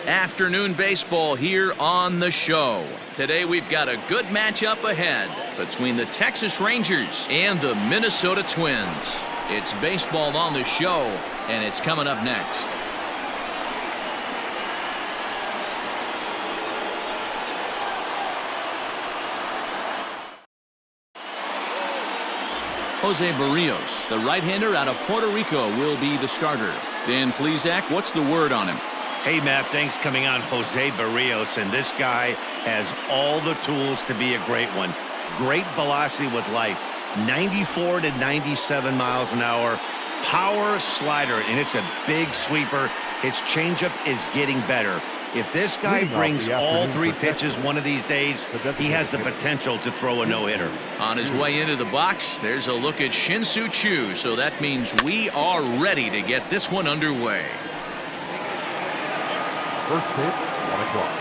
Afternoon baseball here on the show. Today we've got a good matchup ahead between the Texas Rangers and the Minnesota Twins. It's baseball on the show, and it's coming up next. Jose Barrios, the right-hander out of Puerto Rico, will be the starter. Dan Plesac, what's the word on him? Hey, Matt, thanks coming on Jose Barrios, and this guy has all the tools to be a great one. Great velocity with life, 94 to 97 miles an hour, power slider, and it's a big sweeper. His changeup is getting better. If this guy brings all three pitches one of these days, he has the potential to throw a no-hitter. On his way into the box, there's a look at Shin-Soo Choo, so that means we are ready to get this one underway. First pitch, 1 o'clock.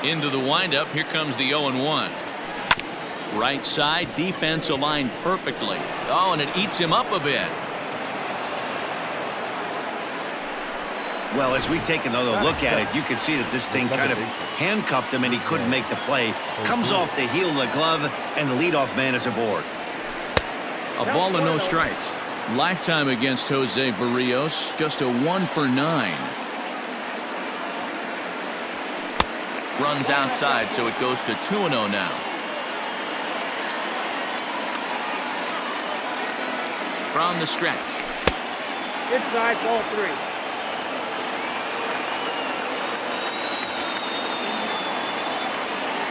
Into the windup, here comes the 0-1. Right side, defense aligned perfectly. Oh, and it eats him up a bit. Well, as we take another look at it, you can see that this thing kind of handcuffed him and he couldn't make the play. Comes off the heel of the glove, and the leadoff man is aboard. A ball and no strikes. Lifetime against Jose Barrios, just a 1 for 9. Runs outside, so it goes to 2-0 now. From the stretch. Inside, ball 3.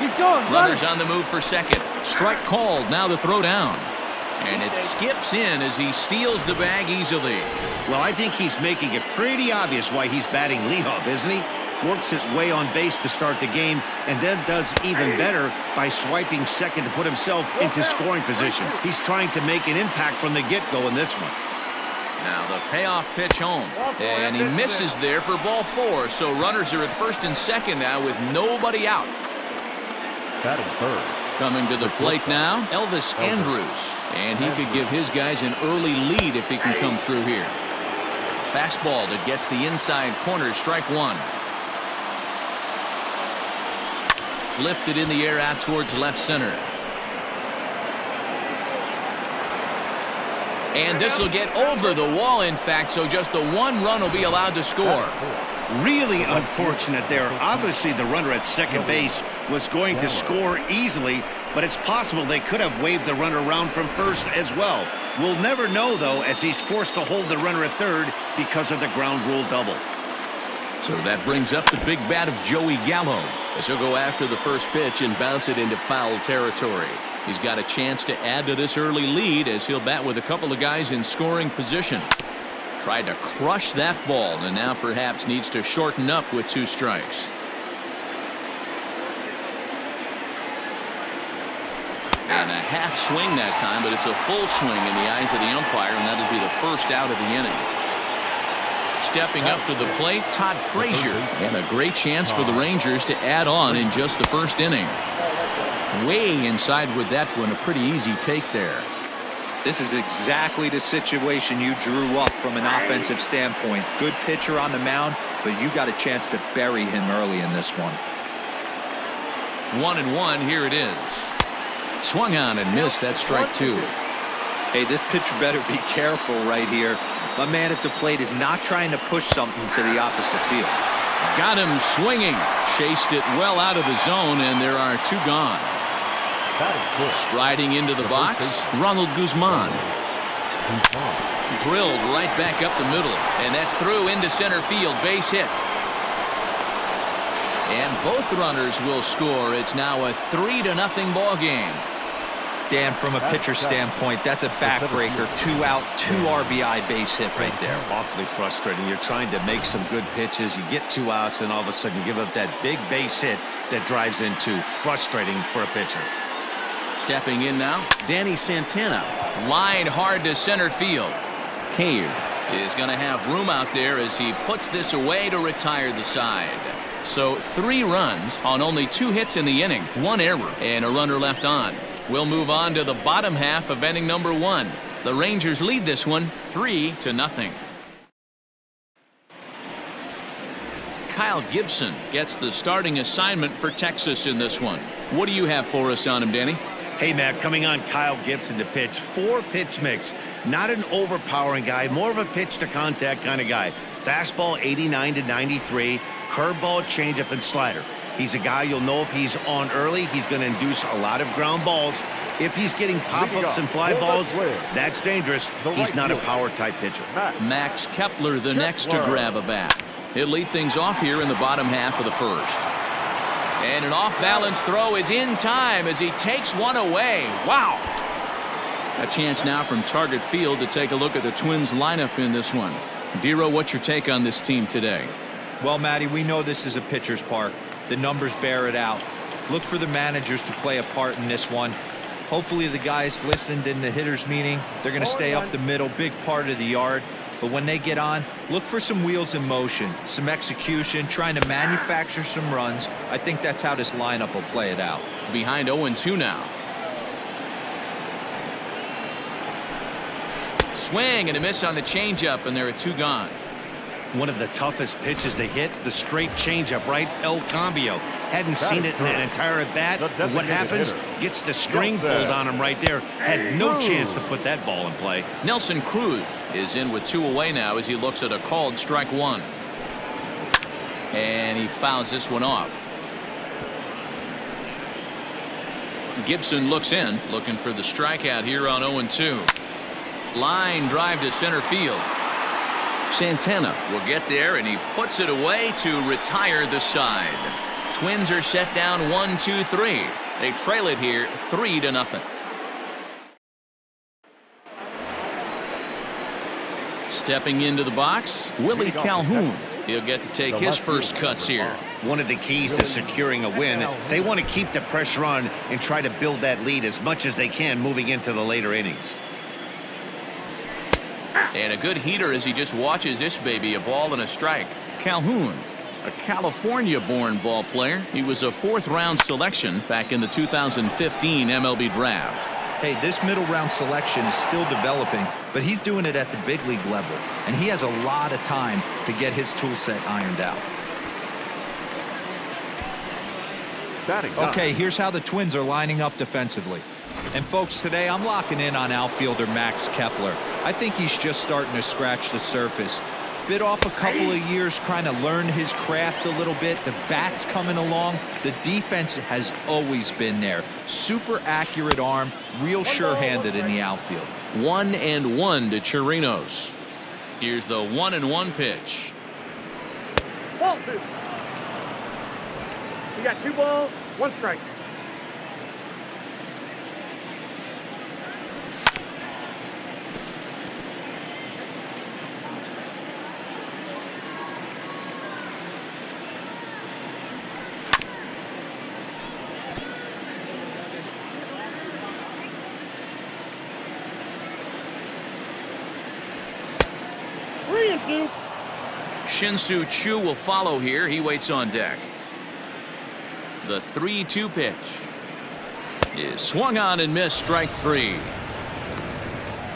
He's going. Runners on the move for second. Strike called. Now the throw down. And it skips in as he steals the bag easily. Well, I think he's making it pretty obvious why he's batting leadoff, isn't he? Works his way on base to start the game, and then does even better by swiping second to put himself into scoring position. He's trying to make an impact from the get-go in this one. Now the payoff pitch home, and he misses there for ball 4. So runners are at first and second now with nobody out. Batting third. Coming to the plate now, Elvis Andrus, and he could give his guys an early lead if he can come through here. Fastball that gets the inside corner, strike 1. Lifted in the air out towards left center. And this will get over the wall, in fact, so just the 1 run will be allowed to score. Really unfortunate there. Obviously, the runner at second base was going to score easily, but it's possible they could have waved the runner around from first as well. We'll never know, though, as he's forced to hold the runner at third because of the ground rule double. So that brings up the big bat of Joey Gallo, as he'll go after the first pitch and bounce it into foul territory. He's got a chance to add to this early lead as he'll bat with a couple of guys in scoring position. Tried to crush that ball and now perhaps needs to shorten up with 2 strikes. And a half swing that time, but it's a full swing in the eyes of the umpire, and that'll be the first out of the inning. Stepping up to the plate, Todd Frazier, and a great chance for the Rangers to add on in just the first inning. Way inside with that one, a pretty easy take there. This is exactly the situation you drew up from an offensive standpoint. Good pitcher on the mound, but you got a chance to bury him early in this one. 1-1, here it is. Swung on and missed. That strike 2. Hey, this pitcher better be careful right here. My man at the plate is not trying to push something to the opposite field. Got him swinging. Chased it well out of the zone, and there are 2 gone. Striding into the box, Ronald Guzman. Drilled right back up the middle, and that's through into center field. Base hit. And both runners will score. It's now a 3-0 ball game. Dan, from a pitcher standpoint, that's a backbreaker. 2 out, 2 RBI base hit right there. Awfully frustrating. You're trying to make some good pitches. You get 2 outs, and all of a sudden you give up that big base hit that drives in 2. Frustrating for a pitcher. Stepping in now, Danny Santana. Line hard to center field. Cave is going to have room out there as he puts this away to retire the side. So 3 runs on only 2 hits in the inning, 1 error, and a runner left on. We'll move on to the bottom half of inning number 1. The Rangers lead this one 3-0. Kyle Gibson gets the starting assignment for Texas in this one. What do you have for us on him, Danny? Hey, Matt, coming on Kyle Gibson to pitch. 4-pitch mix. Not an overpowering guy, more of a pitch-to-contact kind of guy. Fastball 89 to 93, curveball, changeup, and slider. He's a guy you'll know if he's on early, he's going to induce a lot of ground balls. If he's getting pop-ups and fly balls, that's dangerous. He's not a power-type pitcher. Max Kepler, the next to grab a bat. He'll lead things off here in the bottom half of the first. And an off-balance throw is in time as he takes one away. Wow! A chance now from Target Field to take a look at the Twins lineup in this one. Dero, what's your take on this team today? Well, Matty, we know this is a pitcher's park. The numbers bear it out. Look for the managers to play a part in this one. Hopefully the guys listened in the hitters meeting. They're going to stay up the middle, big part of the yard. But when they get on, look for some wheels in motion, some execution, trying to manufacture some runs. I think that's how this lineup will play it out. Behind 0-2 now. Swing and a miss on the changeup, and there are 2 gone. One of the toughest pitches to hit, the straight changeup, right? El Cambio. Hadn't seen it in an entire at-bat. What happens? Gets the string pulled on him right there. Had no chance to put that ball in play. Nelson Cruz is in with 2 away now as he looks at a called strike 1. And he fouls this one off. Gibson looks in, looking for the strikeout here on 0-2. Line drive to center field. Santana will get there, and he puts it away to retire the side. Twins are set down 1-2-3. They trail it here 3-0. Stepping into the box, Willie Calhoun. He'll get to take his first cuts here. One of the keys to securing a win, they want to keep the pressure on and try to build that lead as much as they can moving into the later innings. And a good heater as he just watches this baby, a ball and a strike. Calhoun, a California-born ball player. He was a 4th-round selection back in the 2015 MLB draft. Hey, this middle-round selection is still developing, but he's doing it at the big league level, and he has a lot of time to get his tool set ironed out. Okay, here's how the Twins are lining up defensively. And folks, today I'm locking in on outfielder Max Kepler. I think he's just starting to scratch the surface. Bit off a couple of years trying to learn his craft a little bit. The bat's coming along. The defense has always been there. Super accurate arm, real sure-handed in the outfield. 1-1 to Chirinos. Here's the 1-1 pitch. Ball 2. You got 2 balls, 1 strike. Shin-Soo Choo will follow here. He waits on deck. The 3-2 pitch is swung on and missed, strike 3.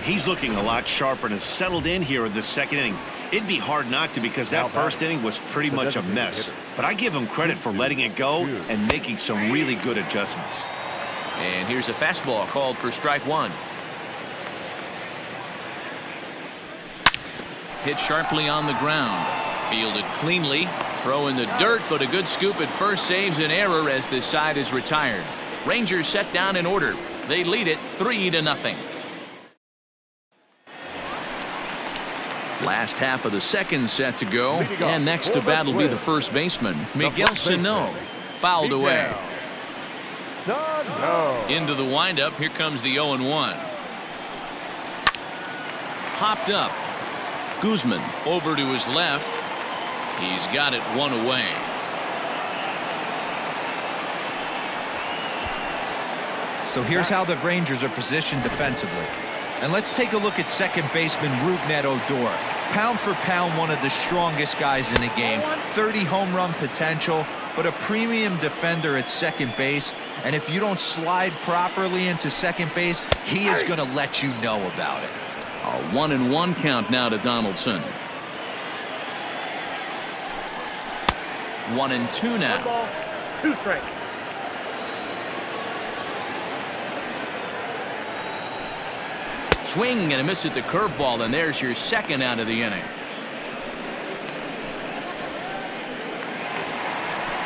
He's looking a lot sharper and has settled in here in the second inning. It'd be hard not to because that first inning was pretty much a mess. But I give him credit for letting it go and making some really good adjustments. And here's a fastball called for strike 1. Hit sharply on the ground. Fielded cleanly. Throw in the dirt, but a good scoop at first saves an error as this side is retired. Rangers set down in order. They lead it 3-0. Last half of the second set to go. And next to bat will be the first baseman, Miguel Sano. Fouled away. Into the windup. Here comes the 0-1. Popped up. Guzman over to his left. He's got it 1 away. So here's how the Rangers are positioned defensively. And let's take a look at second baseman Rougned Odor. Pound for pound, one of the strongest guys in the game. 30 home run potential, but a premium defender at second base. And if you don't slide properly into second base, he is going to let you know about it. A 1-1 count now to Donaldson. 1-2 One now. ball, 2 strikes. Swing and a miss at the curveball, and there's your second out of the inning.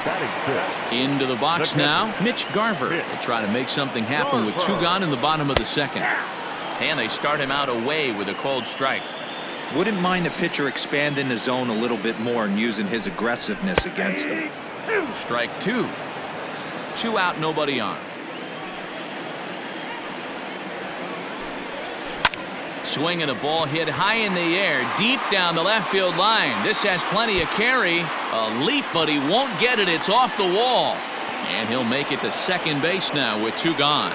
Batting fifth. Into the box now, Mitch Garver will try to make something happen with 2 gone in the bottom of the second. And they start him out away with a called strike. Wouldn't mind the pitcher expanding the zone a little bit more and using his aggressiveness against him. Strike 2. 2 out, nobody on. Swing and a ball hit high in the air, deep down the left field line. This has plenty of carry. A leap, but he won't get it. It's off the wall. And he'll make it to second base now with 2 gone.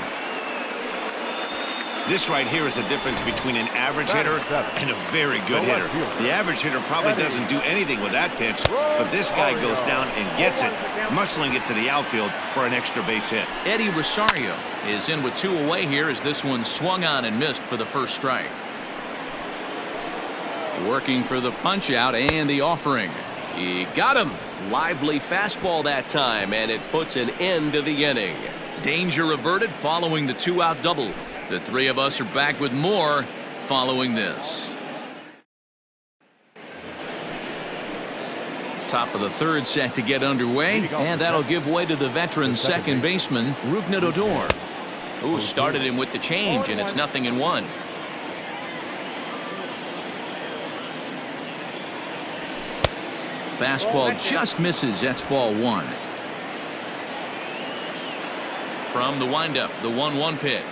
This right here is the difference between an average hitter and a very good hitter. The average hitter probably doesn't do anything with that pitch, but this guy goes down and gets it, muscling it to the outfield for an extra base hit. Eddie Rosario is in with 2 away here as this one swung on and missed for the first strike. Working for the punch out and the offering. He got him. Lively fastball that time, and it puts an end to the inning. Danger averted following the 2-out double. The 3 of us are back with more following this. Top of the third set to get underway, and that'll give way to the veteran second baseman, Rougned Odor, who started him with the change, and it's 0-1. Fastball just misses. That's ball 1. From the windup, the 1-1 pitch.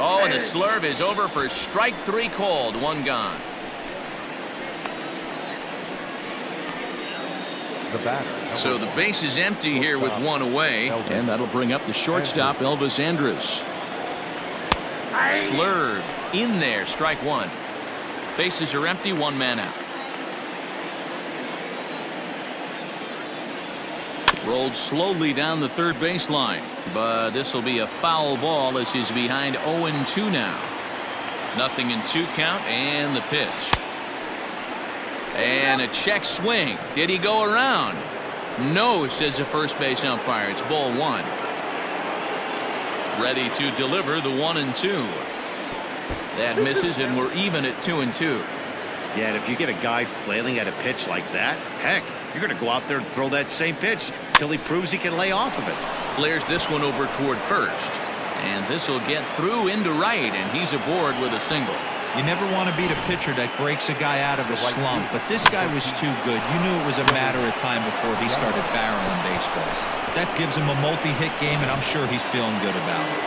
Oh, and the slurve is over for strike 3 called. 1 gone. The batter. So the base is empty here with 1 away, and that'll bring up the shortstop, Elvis Andrus. Slurve in there, strike 1. Bases are empty, 1 man out. Rolled slowly down the third baseline, but this will be a foul ball as he's behind 0-2 now. 0-2 count, and the pitch. And a check swing. Did he go around? No, says the first base umpire. It's ball 1. Ready to deliver the 1-2. That misses, and we're even at 2-2. Yeah, and if you get a guy flailing at a pitch like that, heck, you're going to go out there and throw that same pitch till he proves he can lay off of it. Flares this one over toward first. And this will get through into right, and he's aboard with a single. You never want to beat a pitcher that breaks a guy out of a slump, but this guy was too good. You knew it was a matter of time before he started barreling baseballs. That gives him a multi-hit game, and I'm sure he's feeling good about it.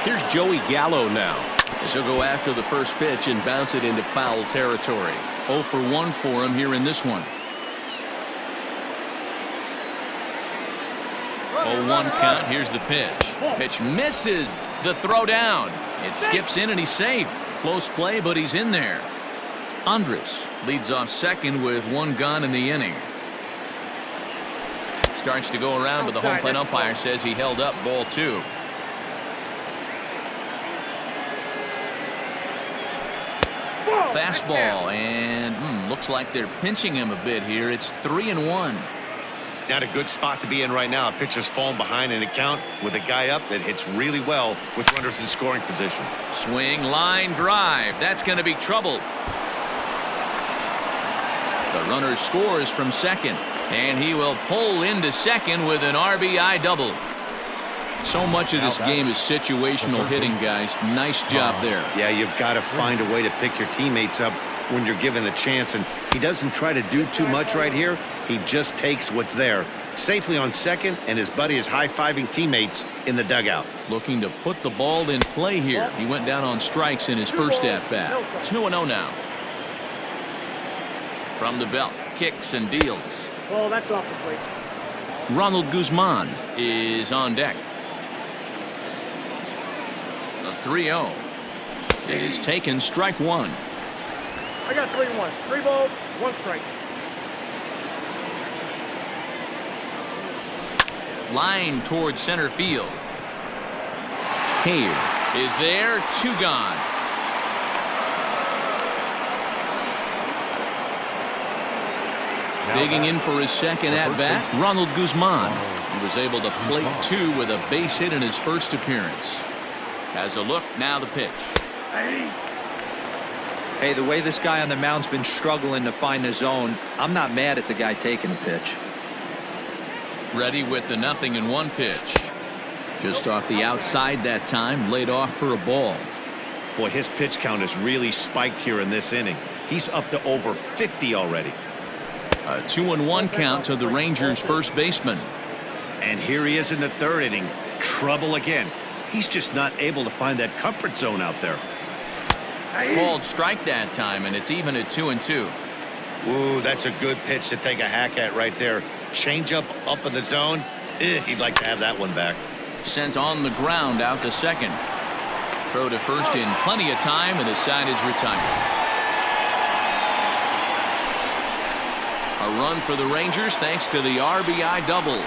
Here's Joey Gallo now, as he'll go after the first pitch and bounce it into foul territory. 0 for 1 for him here in this one. 0-1 count. Here's the pitch. Pitch misses. The throw down. It skips in and he's safe. Close play, but he's in there. Andrus leads off second with 1 gone in the inning. Starts to go around, but the home plate umpire says he held up ball 2. Fastball, and looks like they're pinching him a bit here. It's 3-1. Not a good spot to be in right now. A pitcher's falling behind in the count with a guy up that hits really well with runners in scoring position. Swing, line drive. That's going to be trouble. The runner scores from second, and he will pull into second with an RBI double. So much of this game is situational hitting, guys. Nice job there. Yeah, you've got to find a way to pick your teammates up when you're given the chance, and he doesn't try to do too much right here. He just takes what's there. Safely on second, and his buddy is high-fiving teammates in the dugout. Looking to put the ball in play here. He went down on strikes in his first at-bat. 2-0 now. From the belt, kicks and deals. Oh, that's off the plate. Ronald Guzman is on deck. The 3-0 is taken, strike 1. I got 3-1. 3 balls, 1 strike. Line towards center field. Cave is there. 2 gone. Digging in for his second at-bat, Ronald Guzman. He was able to plate 2 with a base hit in his first appearance. Has a look, now the pitch. Hey, the way this guy on the mound's been struggling to find the zone, I'm not mad at the guy taking the pitch. Ready with the 0-1 pitch. Just off the outside that time, laid off for a ball. Boy, his pitch count has really spiked here in this inning. He's up to over 50 already. A 2-1 count to the Rangers' first baseman. And here he is in the 3rd inning. Trouble again. He's just not able to find that comfort zone out there. Called strike that time, and it's even at 2-2. Ooh, that's a good pitch to take a hack at right there. Change up in the zone. He'd like to have that one back. Sent on the ground out to second. Throw to first in plenty of time, and the side is retired. A run for the Rangers thanks to the RBI double.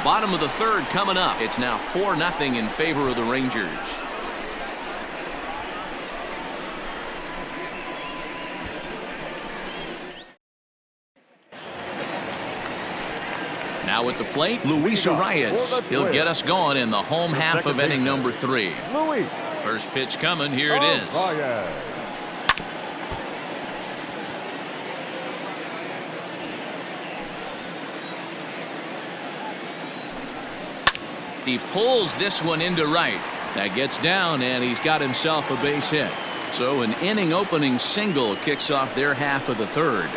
Bottom of the 3rd coming up. It's now 4-0 in favor of the Rangers. Now at the plate, Luis Arias. He'll get us going in the home half of inning number 3. First pitch coming. Here it is. He pulls this one into right. That gets down, and he's got himself a base hit. So an inning opening single kicks off their half of the 3rd.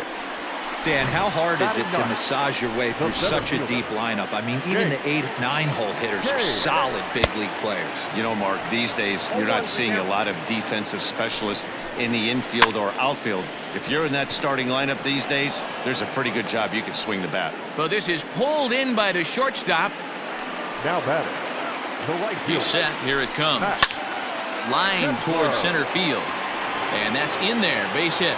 Dan, how hard is it to massage your way through such a deep lineup? I mean, even the 8-9 hole hitters are solid big league players. You know, Mark, these days you're not seeing a lot of defensive specialists in the infield or outfield. If you're in that starting lineup these days, there's a pretty good job you can swing the bat. Well, this is pulled in by the shortstop. Now batting, the right He's fielder. set. Here it comes. Line towards center field. And that's in there. Base hit.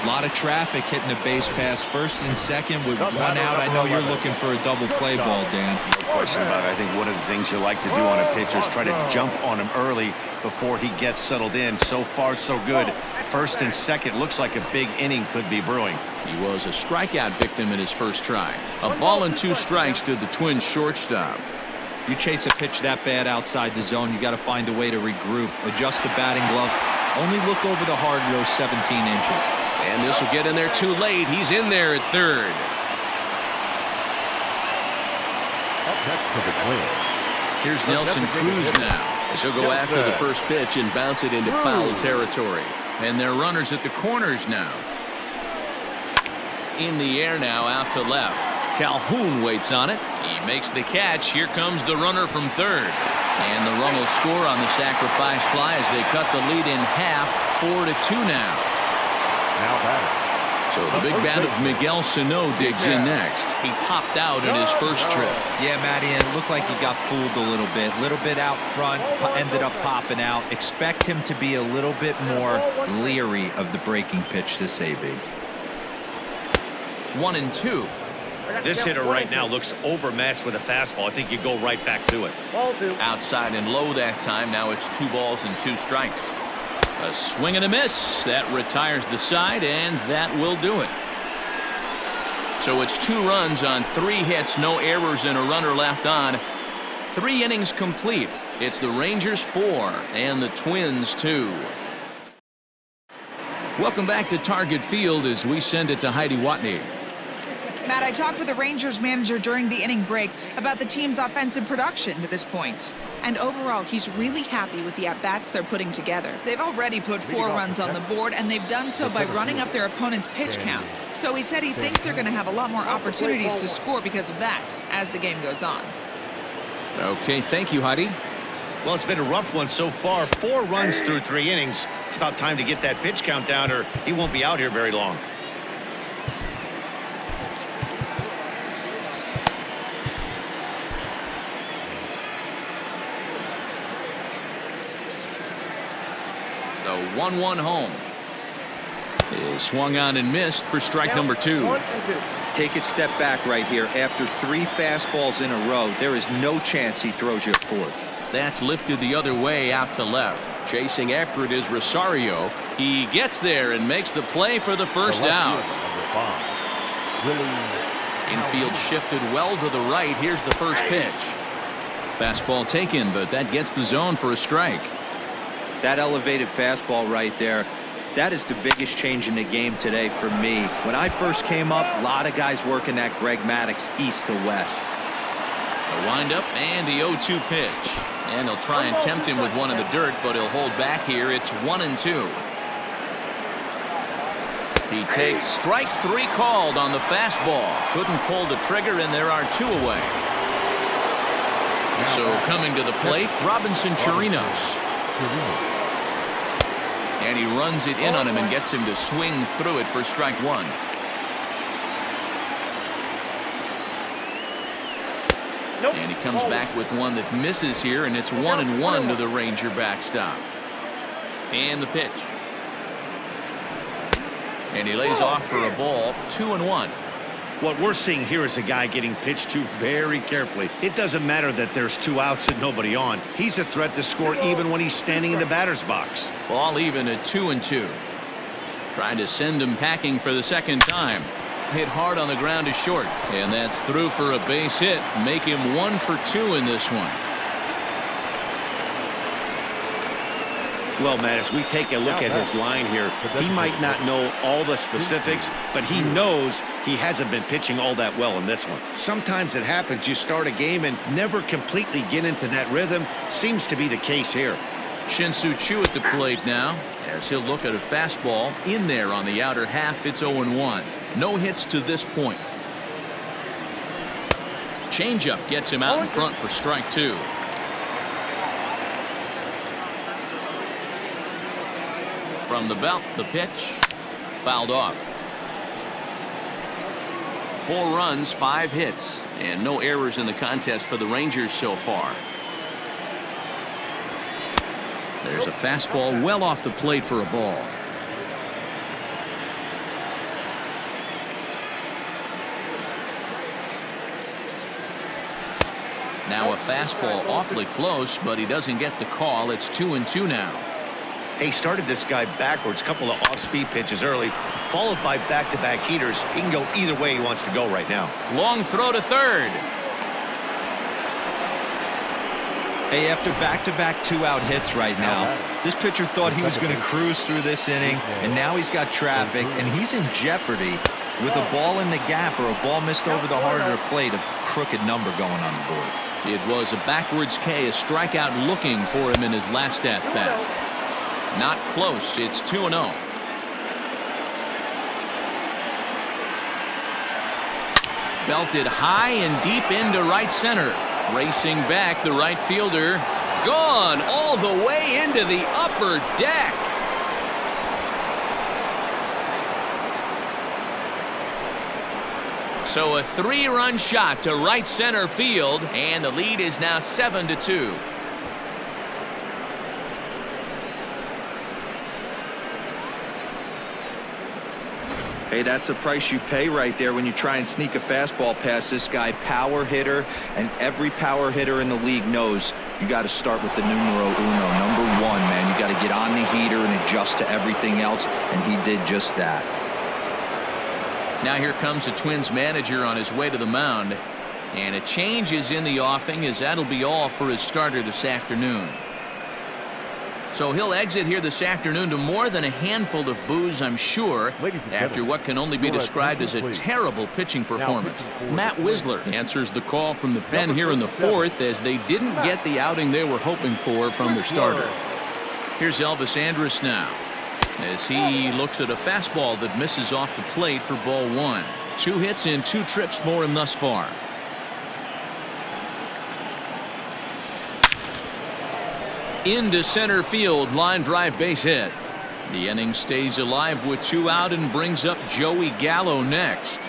A lot of traffic hitting the base pass first and second with 1 out. I know you're looking for a double play ball, Dan. No question about it. I think one of the things you like to do on a pitcher is try to jump on him early before he gets settled in. So far, so good. First and second looks like a big inning could be brewing. He was a strikeout victim in his first try. A ball and 2 strikes to the Twins shortstop. You chase a pitch that bad outside the zone, you got to find a way to regroup, adjust the batting gloves. Only look over the hard row 17 inches. And this will get in there too late. He's in there at 3rd. Up next to the Twins. Here's Nelson Cruz now. He'll go after the first pitch and bounce it into foul territory. And they're runners at the corners now. In the air now, out to left. Calhoun waits on it. He makes the catch. Here comes the runner from 3rd. And the run will score on the sacrifice fly as they cut the lead in half. 4-2 now. Now batting. So the big bat of Miguel Sano digs in next. He popped out in his first trip. Yeah, Matty, it looked like he got fooled a little bit out front, ended up popping out. Expect him to be a little bit more leery of the breaking pitch this AB. 1-2. This hitter right now looks overmatched with a fastball. I think you go right back to it. Outside and low that time. Now it's 2 balls and 2 strikes. A swing and a miss. That retires the side, and that will do it. So it's 2 runs on 3 hits, no errors, and a runner left on. 3 innings complete. It's the Rangers 4 and the Twins 2. Welcome back to Target Field as we send it to Heidi Watney. Matt, I talked with the Rangers manager during the inning break about the team's offensive production to this point. And overall, he's really happy with the at-bats they're putting together. They've already put 4 runs on the board, and they've done so by running up their opponent's pitch count. So he said he thinks they're going to have a lot more opportunities to score because of that as the game goes on. Okay, thank you, Heidi. Well, it's been a rough one so far. 4 runs through 3 innings. It's about time to get that pitch count down, or he won't be out here very long. The 1-1 home is swung on and missed for strike number 2. Take a step back right here. After 3 fastballs in a row, there is no chance he throws you a 4th. That's lifted the other way out to left. Chasing after it is Rosario. He gets there and makes the play for the first out. Infield shifted well to the right. Here's the first pitch. Fastball taken, but that gets the zone for a strike. That elevated fastball right there, that is the biggest change in the game today for me. When I first came up, a lot of guys working that Greg Maddux east to west. A windup and the 0-2 pitch. And he'll try and tempt him with one in the dirt, but he'll hold back here. It's 1-2. He takes strike 3 called on the fastball. Couldn't pull the trigger, and there are 2 away. So coming to the plate, Robinson Chirinos. And he runs it in on him and gets him to swing through it for strike 1. And he comes back with one that misses here, and it's 1-1 to the Ranger backstop. And the pitch. And he lays off for a ball, 2-1. What we're seeing here is a guy getting pitched to very carefully. It doesn't matter that there's 2 outs and nobody on. He's a threat to score even when he's standing in the batter's box. Ball even at 2-2. Trying to send him packing for the second time. Hit hard on the ground to short, and that's through for a base hit. Make him 1 for 2 in this one. Well, Matt, as we take a look at his line here, he might not know all the specifics, but he knows he hasn't been pitching all that well in this one. Sometimes it happens. You start a game and never completely get into that rhythm. Seems to be the case here. Shin-Soo Choo at the plate now, as he'll look at a fastball in there on the outer half. It's 0-1. No hits to this point. Changeup gets him out in front for strike 2. From the belt, the pitch fouled off. 4 runs, 5 hits, and no errors in the contest for the Rangers so far. There's a fastball well off the plate for a ball. Now a fastball awfully close, but he doesn't get the call. It's 2-2 now. He started this guy backwards, couple of off-speed pitches early, followed by back-to-back heaters. He can go either way he wants to go right now. Long throw to third. Hey, after back-to-back 2-out hits right now, this pitcher thought he was going to cruise through this inning, and now he's got traffic, and he's in jeopardy with a ball in the gap or a ball missed over the heart of the plate, a crooked number going on the board. It was a backwards K, a strikeout looking for him in his last at-bat. Not close. It's 2-0. Belted high and deep into right center. Racing back, the right fielder. Gone all the way into the upper deck. So a 3-run shot to right center field, and the lead is now 7-2. Hey, that's the price you pay right there when you try and sneak a fastball past this guy. Power hitter, and every power hitter in the league knows you got to start with the numero uno, number 1, man. You got to get on the heater and adjust to everything else, and he did just that. Now here comes the Twins manager on his way to the mound, and a change is in the offing, as that'll be all for his starter this afternoon. So he'll exit here this afternoon to more than a handful of boos, I'm sure, after what can only be described as a terrible pitching performance. Matt Wisler answers the call from the pen here in the 4th, as they didn't get the outing they were hoping for from their starter. Here's Elvis Andrus now, as he looks at a fastball that misses off the plate for ball 1. 2 hits in 2 trips for him thus far. Into center field, line drive base hit. The inning stays alive with 2 out and brings up Joey Gallo next.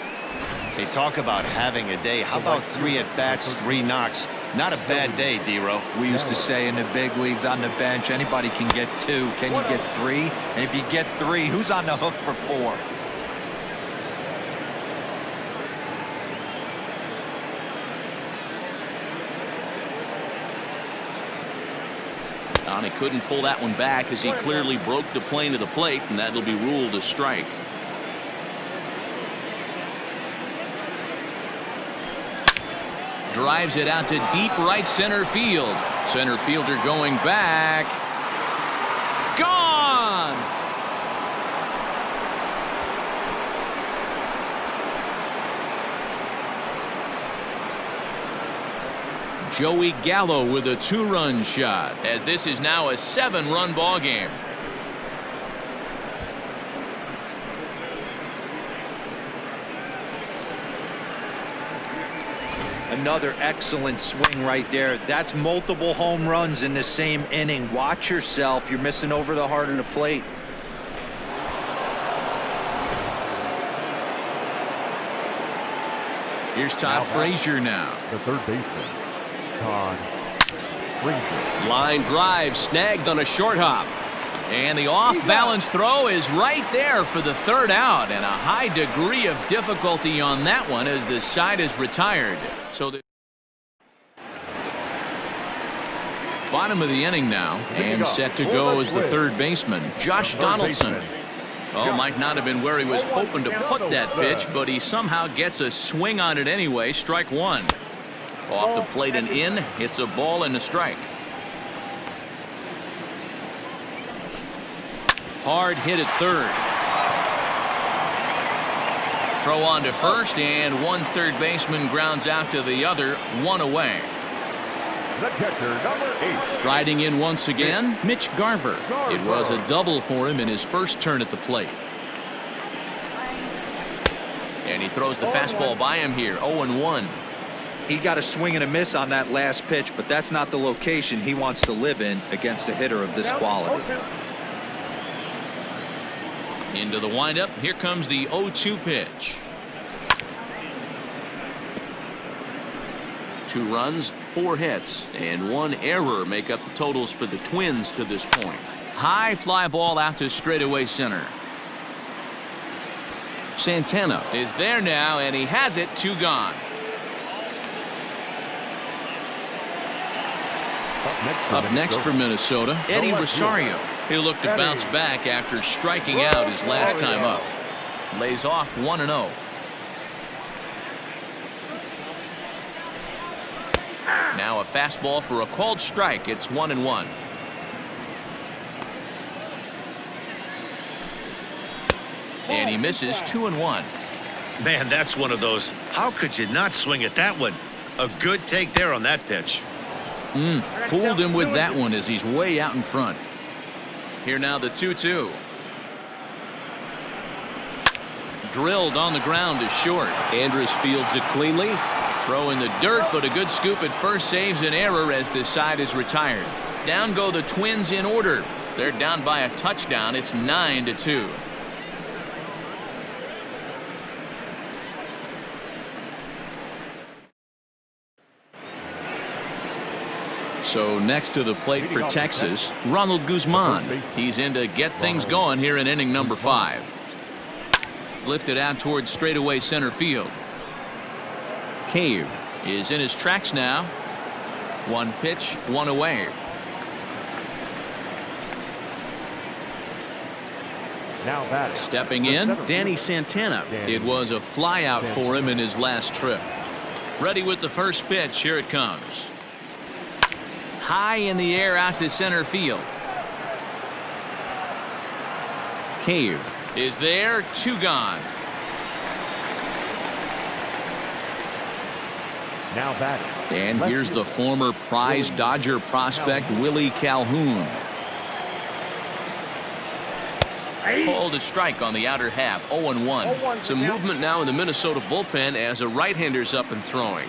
They talk about having a day. How about 3 at-bats, 3 knocks? Not a bad day, D-Row. We used to say in the big leagues on the bench, anybody can get 2. Can you get 3? And if you get 3, who's on the hook for 4? And he couldn't pull that one back as he clearly broke the plane of the plate, and that'll be ruled a strike. Drives it out to deep right center field. Center fielder going back. Gone! Joey Gallo with a 2-run shot, as this is now a 7-run ball game. Another excellent swing right there. That's multiple home runs in the same inning. Watch yourself. You're missing over the heart of the plate. Here's Todd Frazier now. The third baseman, Todd Frazier. Line drive snagged on a short hop. And the off-balance throw is right there for the third out, and a high degree of difficulty on that one as the side is retired. So the bottom of the inning now, and set to go is the third baseman, Josh Donaldson. Oh, might not have been where he was hoping to put that pitch, but he somehow gets a swing on it anyway. Strike one. Off the plate and in. It's a ball and a strike. Hard hit at third. Throw on to first, and one third baseman grounds out to the other, one away. The catcher, number 8. Striding in once again, Mitch Garver. It was a double for him in his first turn at the plate. And he throws the fastball by him here, 0-1. He got a swing and a miss on that last pitch, but that's not the location he wants to live in against a hitter of this quality. Into the windup. Here comes the 0-2 pitch. 2 runs, 4 hits, and 1 error make up the totals for the Twins to this point. High fly ball out to straightaway center. Santana is there now, and he has it. 2 gone. Up next for Minnesota, Eddie Rosario. He'll look to bounce back after striking out his last time up. Lays off 1-0. Now a fastball for a called strike. It's 1-1. And he misses 2-1. Man, that's one of those. How could you not swing at that one? A good take there on that pitch. Fooled him with that one as he's way out in front. Here now the 2-2. Drilled on the ground is short. Andrus fields it cleanly. Throw in the dirt, but a good scoop at first saves an error as this side is retired. Down go the Twins in order. They're down by a touchdown. It's 9-2. So next to the plate for Texas, Ronald Guzman. He's in to get things going here in inning number 5. Lifted out towards straightaway center field. Cave is in his tracks now. 1 pitch, 1 away. Now batting. Stepping in, Danny Santana. It was a flyout for him in his last trip. Ready with the first pitch. Here it comes. High in the air out to center field. Cave is there. 2 gone. Now batting. And here's the former prize Dodger prospect Willie Calhoun. Called a strike on the outer half. 0-1. Some movement now in the Minnesota bullpen as a right-hander's up and throwing.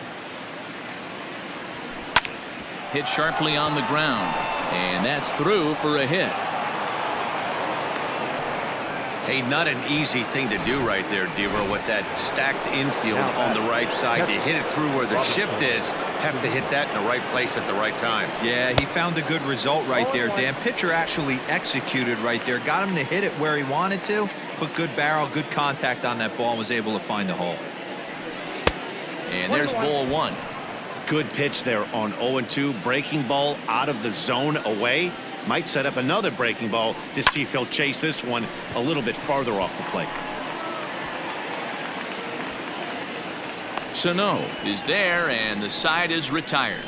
Hit sharply on the ground, and that's through for a hit. Hey, not an easy thing to do right there, Devo, with that stacked infield on the right side. You hit it through where the shift is, have to hit that in the right place at the right time. Yeah, he found a good result right there, Dan. Pitcher actually executed right there. Got him to hit it where he wanted to. Put good barrel, good contact on that ball, and was able to find the hole. And there's ball 1. Good pitch there on 0-2. Breaking ball out of the zone away. Might set up another breaking ball to see if he'll chase this one a little bit farther off the plate. Sano is there, and the side is retired.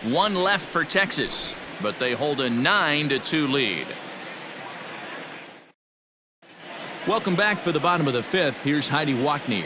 One left for Texas, but they hold a 9-2 lead. Welcome back for the bottom of the fifth. Here's Heidi Watney.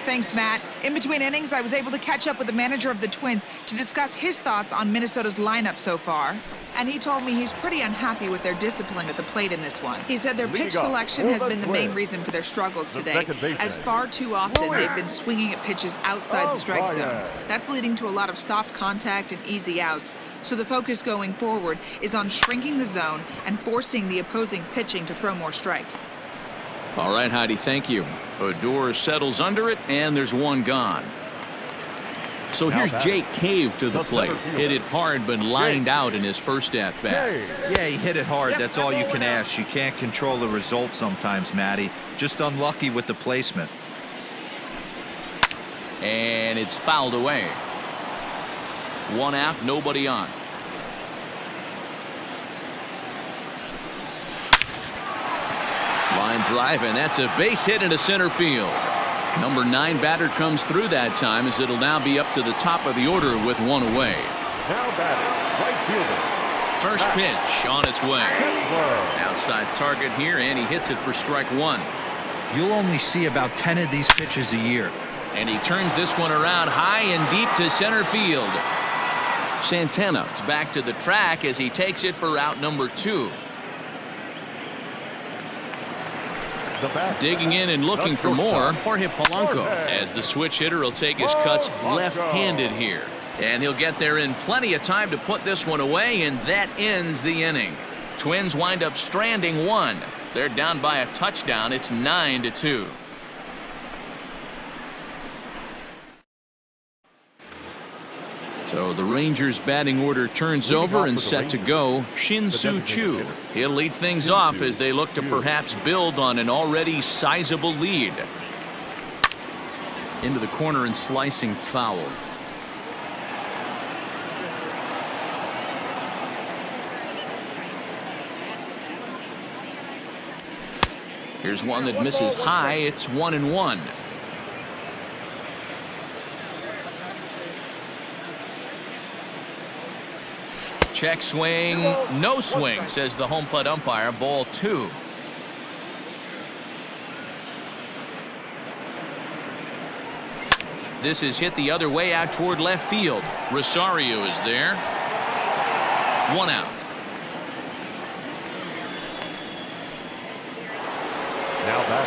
Thanks, Matt. In between innings, I was able to catch up with the manager of the Twins to discuss his thoughts on Minnesota's lineup so far. And he told me he's pretty unhappy with their discipline at the plate in this one. He said their pitch selection has been the main reason for their struggles today, as far too often they've been swinging at pitches outside the strike zone. That's leading to a lot of soft contact and easy outs. So the focus going forward is on shrinking the zone and forcing the opposing pitching to throw more strikes. All right, Heidi, thank you. Odor settles under it, and there's one gone. So here's Jake Cave to the plate. Hit it hard, but lined out in his first at-bat. Yeah, he hit it hard. That's all you can ask. You can't control the result sometimes, Matty. Just unlucky with the placement. And it's fouled away. One out, nobody on. Line drive, and that's a base hit into center field. Number 9 batter comes through that time, as it'll now be up to the top of the order with one away. Now batting, right fielder. First pitch on its way. Outside target here, and he hits it for strike one. You'll only see about 10 of these pitches a year. And he turns this one around high and deep to center field. Santana is back to the track as he takes it for out number 2. Digging in and looking for more, Jorge Polanco, as the switch hitter will take his cuts left-handed here. And he'll get there in plenty of time to put this one away, and that ends the inning. Twins wind up stranding one. They're down by a touchdown. It's 9-2. So the Rangers batting order turns over and set to go. Shin-Soo Choo. He'll lead things off as they look to perhaps build on an already sizable lead. Into the corner and slicing foul. Here's one that misses high. It's 1-1. Check swing, no swing, says the home plate umpire. Ball 2. This is hit the other way out toward left field. Rosario is there. One out.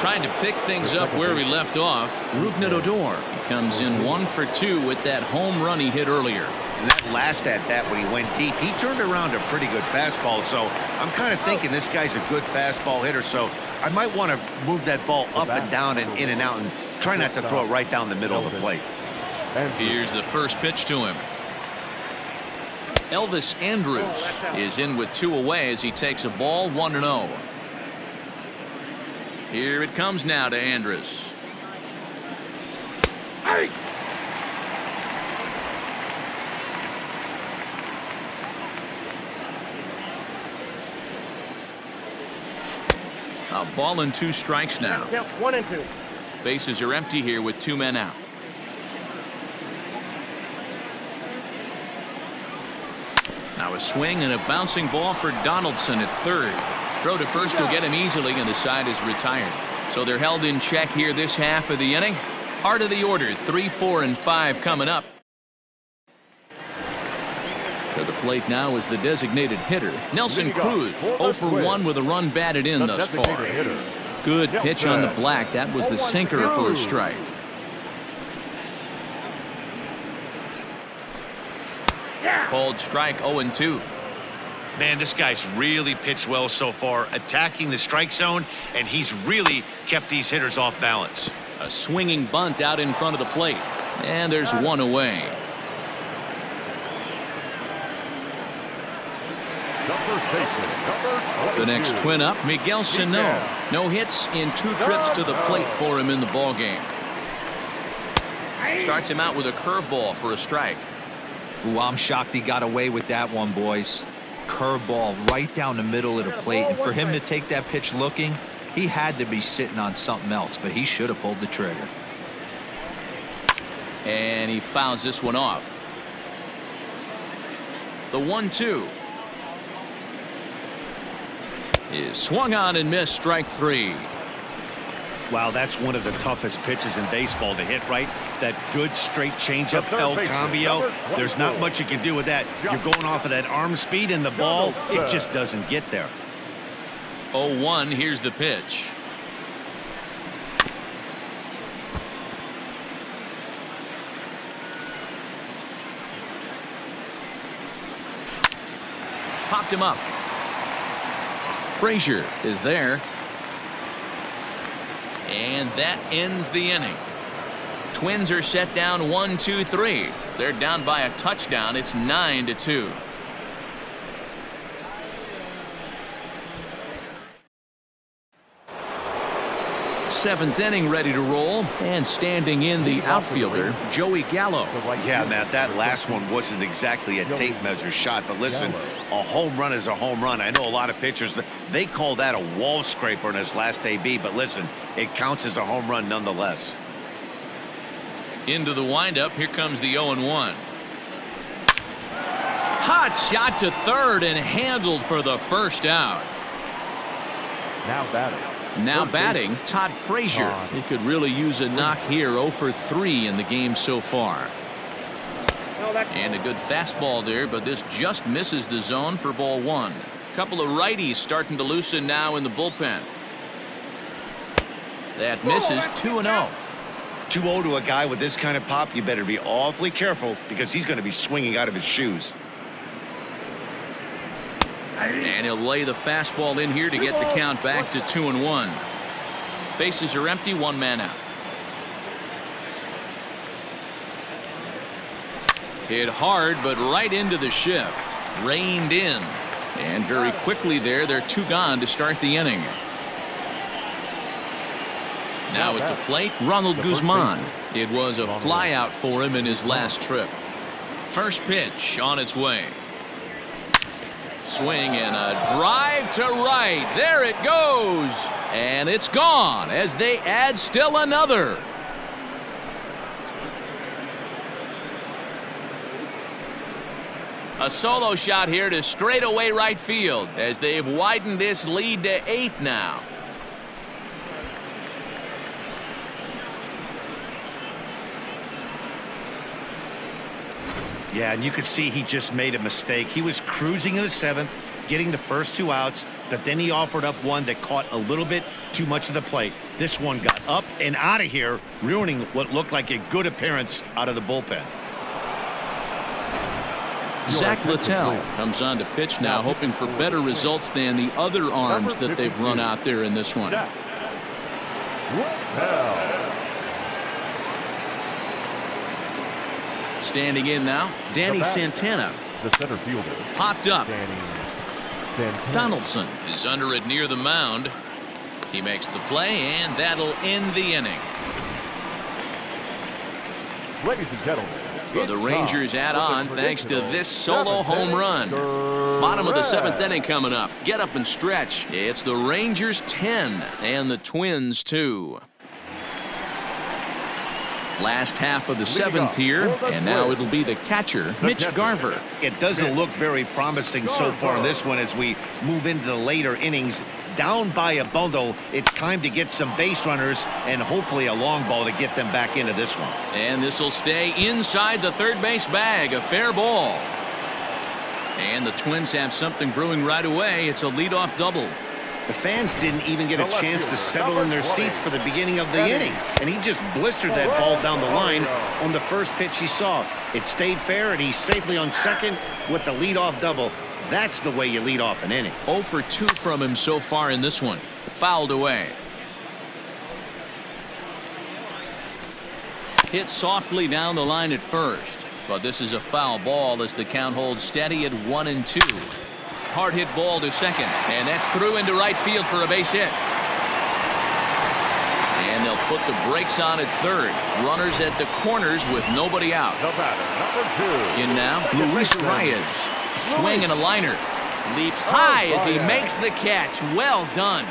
Trying to pick things up where we left off. Rougned Odor. He comes in 1 for 2 with that home run he hit earlier. And that last at-bat when he went deep, he turned around a pretty good fastball. So I'm kind of thinking this guy's a good fastball hitter. So I might want to move that ball up and down and in and out and try not to throw it right down the middle of the plate. Here's the first pitch to him. Elvis Andrus is in with 2 away as he takes a ball 1-0. Here it comes now to Andrus. A ball and 2 strikes now. 1-2. Bases are empty here with 2 men out. Now a swing and a bouncing ball for Donaldson at third. Throw to first will get him easily, and the side is retired. So they're held in check here this half of the inning. Heart of the order, 3, 4, and 5 coming up. To the plate now is the designated hitter, Nelson Cruz, 0 for 1 with a run batted in thus far. Good pitch on the black. That was the sinker for a strike. Called strike 0-2. Man, this guy's really pitched well so far, attacking the strike zone, and he's really kept these hitters off balance. A swinging bunt out in front of the plate, and there's one away. The next twin up, Miguel Sano. No hits in 2 trips to the plate for him in the ballgame. Starts him out with a curveball for a strike. Ooh, I'm shocked he got away with that one, boys. Curveball right down the middle of the plate, and for him to take that pitch looking, he had to be sitting on something else, but he should have pulled the trigger. And he fouls this one off. The 1-2 is swung on and missed, strike 3. Wow, that's one of the toughest pitches in baseball to hit, right? That good straight changeup, El Cambio. There's not much you can do with that. You're going off of that arm speed, and the ball, it just doesn't get there. 0-1, here's the pitch. Popped him up. Frazier is there. And that ends the inning. Twins are set down 1-2-3. They're down by a touchdown. It's 9-2. Seventh inning ready to roll, and standing in the outfielder, Joey Gallo. Yeah, Matt, that last one wasn't exactly a tape measure shot, but listen, a home run is a home run. I know a lot of pitchers, they call that a wall scraper in his last AB, but listen, it counts as a home run nonetheless. Into the windup, here comes the 0-1. Hot shot to third and handled for the first out. Now batting, Todd Frazier. He could really use a knock here. 0 for 3 in the game so far. And a good fastball there, but this just misses the zone for ball 1. Couple of righties starting to loosen now in the bullpen. That misses. 2-0. 2-0 to a guy with this kind of pop, you better be awfully careful because he's going to be swinging out of his shoes. And he'll lay the fastball in here to get the count back to 2-1. Bases are empty, 1 man out. Hit hard, but right into the shift. Reined in. And very quickly there, they're 2 gone to start the inning. Now at the plate, Ronald Guzman. It was a flyout for him in his last trip. First pitch on its way. Swing and a drive to right. There it goes. And it's gone as they add still another. A solo shot here to straightaway right field as they've widened this lead to 8 now. Yeah, and you could see he just made a mistake. He was cruising in the 7th, getting the first 2 outs, but then he offered up one that caught a little bit too much of the plate. This one got up and out of here, ruining what looked like a good appearance out of the bullpen. Zach Littell comes on to pitch now, hoping for better results than the other arms that they've run out there in this one. Standing in now, Danny Santana. The center fielder. Popped up. Santana. Donaldson is under it near the mound. He makes the play, and that'll end the inning. Ladies and gentlemen. Well, the Rangers add on thanks to this solo home run. Bottom of the 7th inning coming up. Get up and stretch. It's the Rangers 10 and the Twins 2. Last half of the 7th here, and now it'll be the catcher, Mitch Garver. It doesn't look very promising so far in this one as we move into the later innings. Down by a bundle, it's time to get some base runners and hopefully a long ball to get them back into this one. And this will stay inside the third base bag, a fair ball. And the Twins have something brewing right away. It's a leadoff double. The fans didn't even get a chance to settle in their seats for the beginning of the inning, and he just blistered that ball down the line on the first pitch he saw. It stayed fair, and he's safely on second with the leadoff double. That's the way you lead off an inning. 0 for 2 from him so far in this one. Fouled away. Hit softly down the line at first, but this is a foul ball as the count holds steady at 1-2. Hard hit ball to second, and that's through into right field for a base hit. And they'll put the brakes on at third. Runners at the corners with nobody out. The batter, number 2. In now, Luis Reyes. Swing and a liner. Leaps high as he makes the catch. Well done.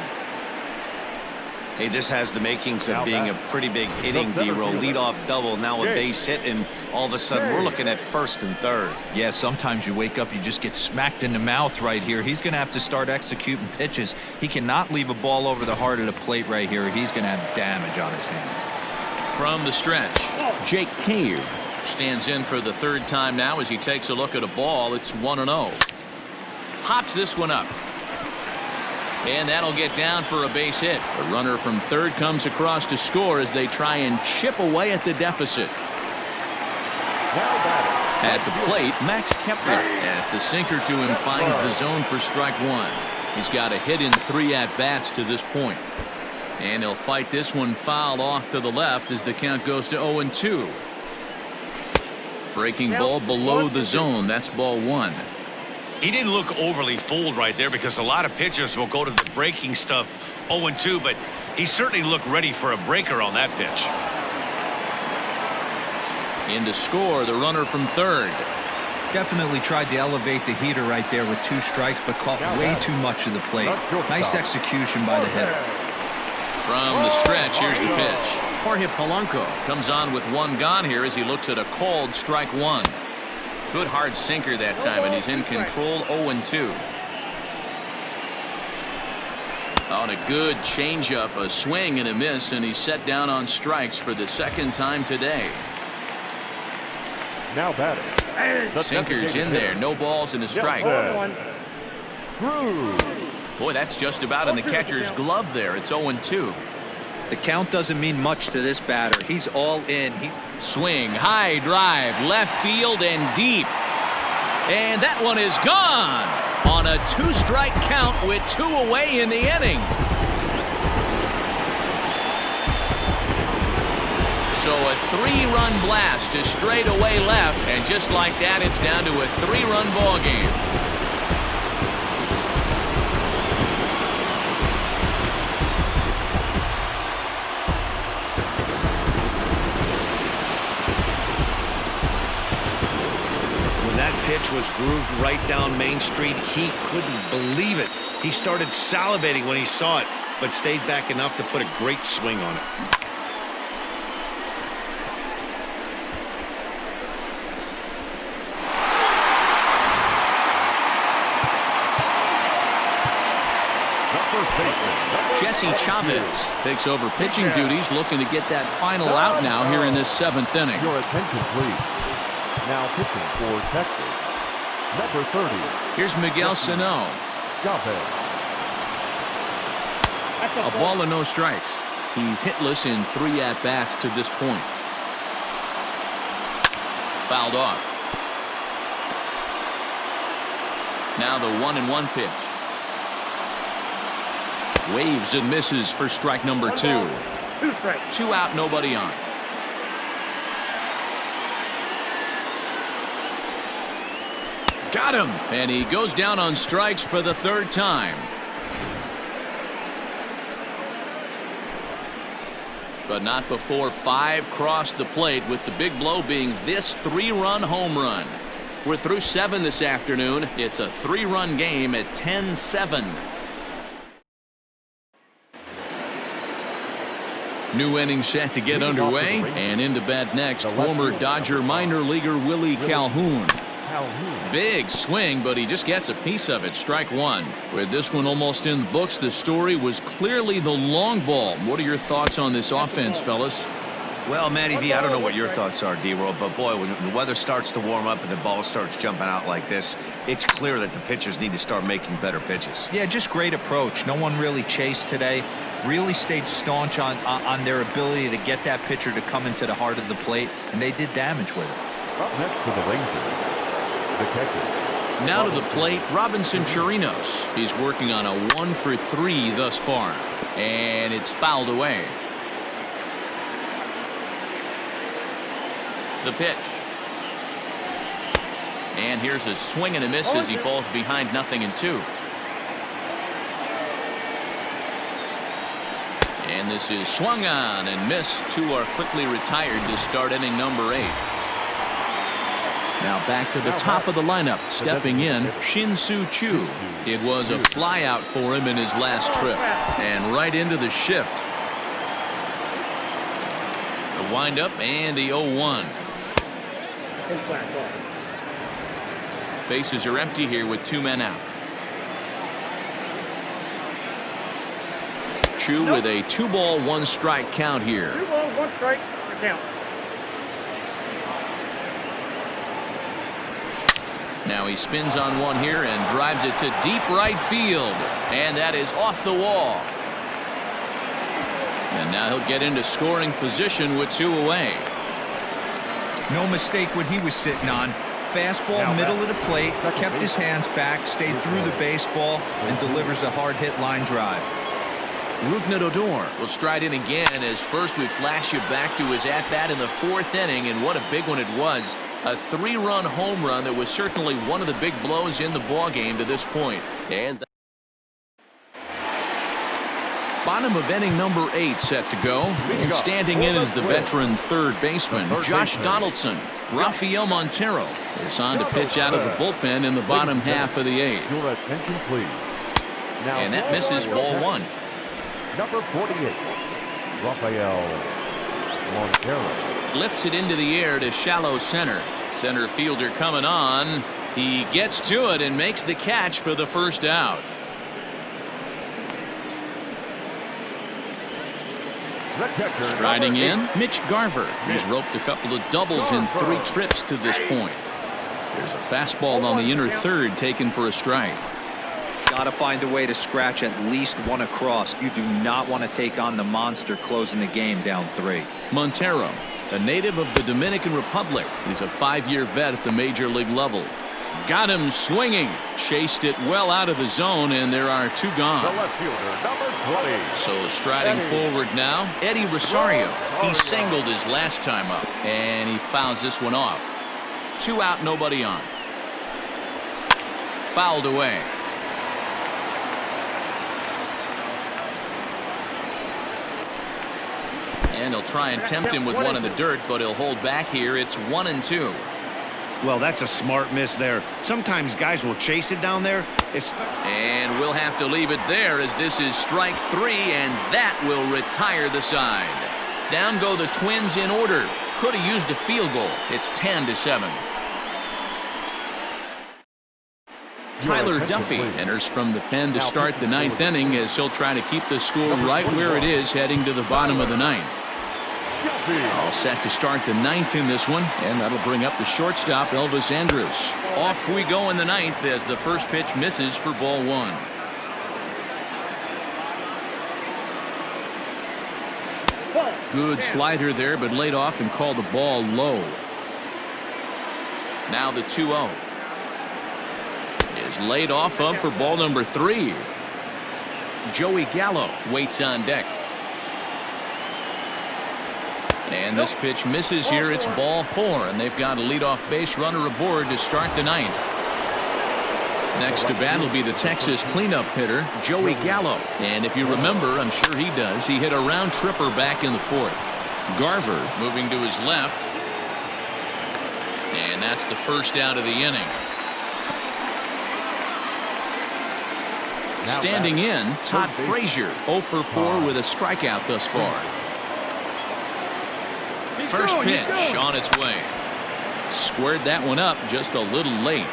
Hey, this has the makings of being a pretty big inning, D-Roll. Leadoff double, now a base hit, and all of a sudden we're looking at first and third. Yeah, sometimes you wake up, you just get smacked in the mouth right here. He's going to have to start executing pitches. He cannot leave a ball over the heart of the plate right here. He's going to have damage on his hands. From the stretch, Jake Cave stands in for the third time now as he takes a look at a ball. It's 1-0. Pops this one up. And that'll get down for a base hit. The runner from third comes across to score as they try and chip away at the deficit. At the plate, Max Kepler, as the sinker to him finds the zone for strike one. He's got a hit in 3 at-bats to this point. And he'll fight this one foul off to the left as the count goes to 0-2. Breaking ball below the zone. That's ball one. He didn't look overly fooled right there because a lot of pitchers will go to the breaking stuff 0-2, but he certainly looked ready for a breaker on that pitch. In to score, the runner from third. Definitely tried to elevate the heater right there with 2 strikes, but caught way too much of the plate. Nice execution by the hitter. From the stretch, here's the pitch. Jorge Polanco comes on with 1 gone here as he looks at a called strike one. Good hard sinker that time, and he's in control. 0-2. On a good changeup, a swing and a miss, and he's set down on strikes for the second time today. Now batting. Sinker's in there, no balls and a strike. Boy, that's just about in the catcher's glove there. It's 0-2. The count doesn't mean much to this batter. He's all in. Swing, high drive, left field and deep. And that one is gone on a 2-strike count with 2 away in the inning. So a 3-run blast to straightaway left, and just like that, it's down to a 3-run ball game. Pitch was grooved right down Main Street. He couldn't believe it. He started salivating when he saw it, but stayed back enough to put a great swing on it. Jesse Chavez takes over pitching duties, looking to get that final out now here in this 7th inning. Your attention, please. Now pitching for Texas, number 30. Here's Miguel Sano. A ball and no strikes. He's hitless in 3 at-bats to this point. Fouled off. Now the 1-1 pitch. Waves and misses for strike number 2. 2 out, nobody on. Got him, and he goes down on strikes for the 3rd time. But not before 5 crossed the plate, with the big blow being this 3-run home run. We're through 7 this afternoon. It's a 3-run game at 10-7. New inning set to get underway, and into bat next, former Dodger minor leaguer Willie Calhoun. Big swing, but he just gets a piece of it. Strike one. With this one almost in the books, the story was clearly the long ball. What are your thoughts on this offense, fellas? Well, Matty V, I don't know what your thoughts are, D-Roll, but boy, when the weather starts to warm up and the ball starts jumping out like this, it's clear that the pitchers need to start making better pitches. Yeah, just great approach. No one really chased today. Really stayed staunch on their ability to get that pitcher to come into the heart of the plate, and they did damage with it. Up next to the Rangers, the catcher. Now to the plate, Robinson Chirinos. He's working on a 1-for-3 thus far, and it's fouled away. The pitch. And here's a swing and a miss as he falls behind 0-2. And this is swung on and missed. 2 are quickly retired to start inning number 8. Now back to the top of the lineup. Stepping in, Shin-Soo Choo. It was a flyout for him in his last trip. And right into the shift. The windup and the 0-1. Bases are empty here with 2 men out. Choo with a 2-ball, 1-strike count here. 2 balls, 1 strike, the count. Now he spins on one here and drives it to deep right field. And that is off the wall. And now he'll get into scoring position with 2 away. No mistake what he was sitting on. Fastball, middle of the plate, kept his hands back, stayed through the baseball, and delivers a hard-hit line drive. Rougned Odor will stride in again as first we flash you back to his at-bat in the 4th inning, and what a big one it was. A 3-run home run that was certainly one of the big blows in the ballgame to this point. And bottom of inning number 8 set to go. And standing in is the veteran third baseman, Josh Donaldson. Rafael Montero is on to pitch out of the bullpen in the bottom half of the 8th. Your attention, please. And that misses ball 1. Number 48, Rafael Montero. Lifts it into the air to shallow center. Center fielder coming on. He gets to it and makes the catch for the first out. Striding in, Mitch Garver. He's roped a couple of doubles in 3 trips to this point. There's a fastball on the inner third taken for a strike. Got to find a way to scratch at least one across. You do not want to take on the monster closing the game down 3. Montero, a native of the Dominican Republic. He's a 5-year vet at the major league level. Got him swinging. Chased it well out of the zone, and there are 2 gone. The left fielder, number 20. So striding forward now, Eddie Rosario. He singled his last time up, and he fouls this one off. 2 out, nobody on. Fouled away. And he'll try and tempt him with one in the dirt, but he'll hold back here. It's 1-2. Well, that's a smart miss there. Sometimes guys will chase it down there. And we'll have to leave it there as this is strike 3, and that will retire the side. Down go the Twins in order. Could have used a field goal. It's 10-7. Tyler Duffy enters from the pen to start the 9th inning as he'll try to keep the score right where it is heading to the bottom of the 9th. All set to start the 9th in this one, and that'll bring up the shortstop, Elvis Andrus. Off we go in the 9th as the first pitch misses for ball 1. Good slider there, but laid off and called the ball low. Now the 2-0 is laid off of for ball number 3. Joey Gallo waits on deck. And this pitch misses here. It's ball 4, and they've got a leadoff base runner aboard to start the 9th. Next to bat will be the Texas cleanup hitter, Joey Gallo. And if you remember, I'm sure he does, he hit a round tripper back in the 4th. Garver moving to his left. And that's the first out of the inning. Standing in, Todd Frazier, 0 for 4 with a strikeout thus far. First pitch on its way. Squared that one up just a little late.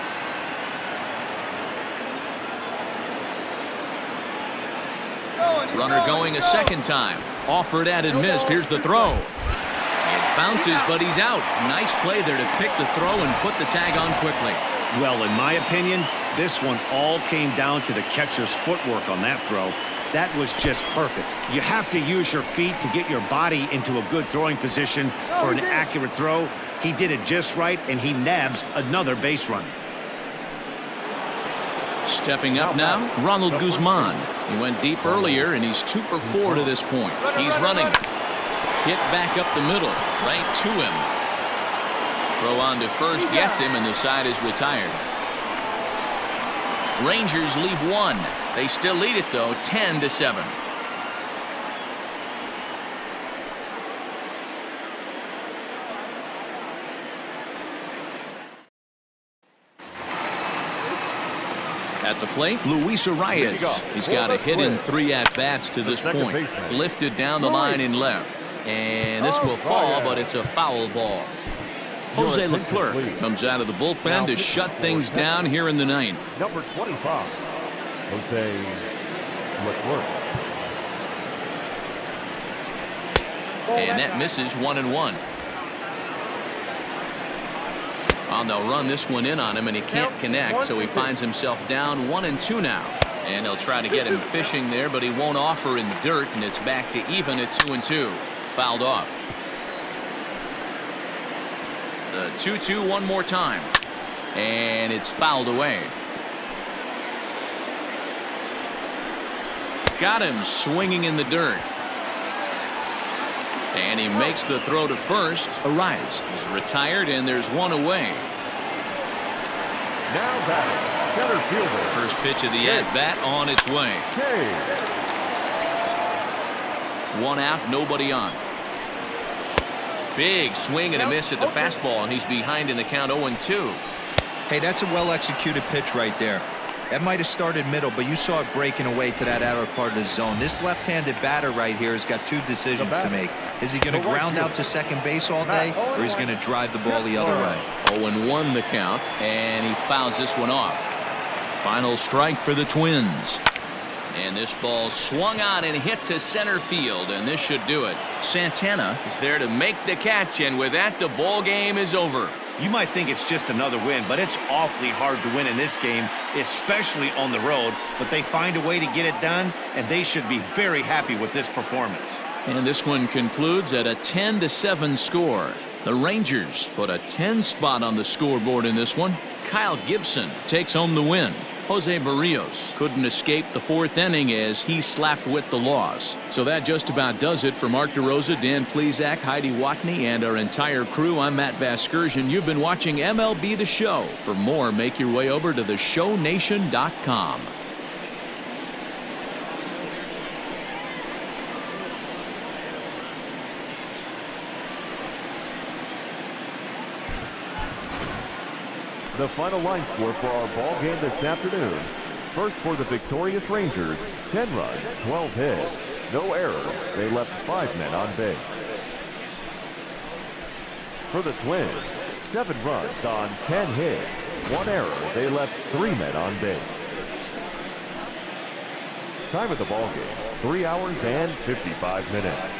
Runner going a second time. Offered at and missed. Here's the throw. It bounces, but he's out. Nice play there to pick the throw and put the tag on quickly. Well, in my opinion, this one all came down to the catcher's footwork on that throw. That was just perfect. You have to use your feet to get your body into a good throwing position for an accurate throw. He did it just right, and he nabs another base runner. Stepping up now, Ronald Guzman. He went deep earlier, and he's 2 for 4 to this point. He's running. Hit back up the middle, right to him. Throw on to first, gets him, and the side is retired. Rangers leave 1. They still lead it, though, 10-7. At the plate, Luis Arias. He's got a hit in 3 at-bats to this point. Lifted down the line in left. And this will fall, but it's a foul ball. Jose Leclerc comes out of the bullpen to shut things down here in the 9th. Number 25, Jose Leclerc. And that misses 1-1. Well, they'll run this one in on him, and he can't connect, so he finds himself down 1-2 now. And they'll try to get him fishing there, but he won't offer in the dirt, and it's back to even at 2-2. Fouled off. The 2-2 one more time. And it's fouled away. Got him swinging in the dirt. And he makes the throw to first. Arias is retired, and there's one away. Now batting, center fielder. First pitch of the at-bat on its way. One out, nobody on. Big swing and a miss at the fastball, and he's behind in the count 0-2. Hey, that's a well-executed pitch right there. That might have started middle, but you saw it breaking away to that outer part of the zone. This left-handed batter right here has got 2 decisions to make. Is he going to ground out to second base all day, or is he going to drive the ball the other way? 0-1 the count, and he fouls this one off. Final strike for the Twins. And this ball swung on and hit to center field, and this should do it. Santana is there to make the catch, and with that, the ball game is over. You might think it's just another win, but it's awfully hard to win in this game, especially on the road. But they find a way to get it done, and they should be very happy with this performance. And this one concludes at a 10-7 score. The Rangers put a 10 spot on the scoreboard in this one. Kyle Gibson takes home the win. Jose Barrios couldn't escape the 4th inning as he slapped with the loss. So that just about does it for Mark DeRosa, Dan Plesac, Heidi Watney, and our entire crew. I'm Matt Vasgersian. You've been watching MLB The Show. For more, make your way over to theshownation.com. The final line score for our ball game this afternoon. First for the victorious Rangers, 10 runs, 12 hits, no errors. They left 5 men on base. For the Twins, 7 runs on 10 hits, 1 error. They left 3 men on base. Time of the ball game, 3 hours and 55 minutes.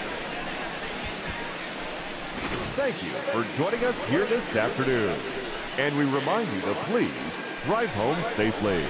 Thank you for joining us here this afternoon. And we remind you to please drive home safely.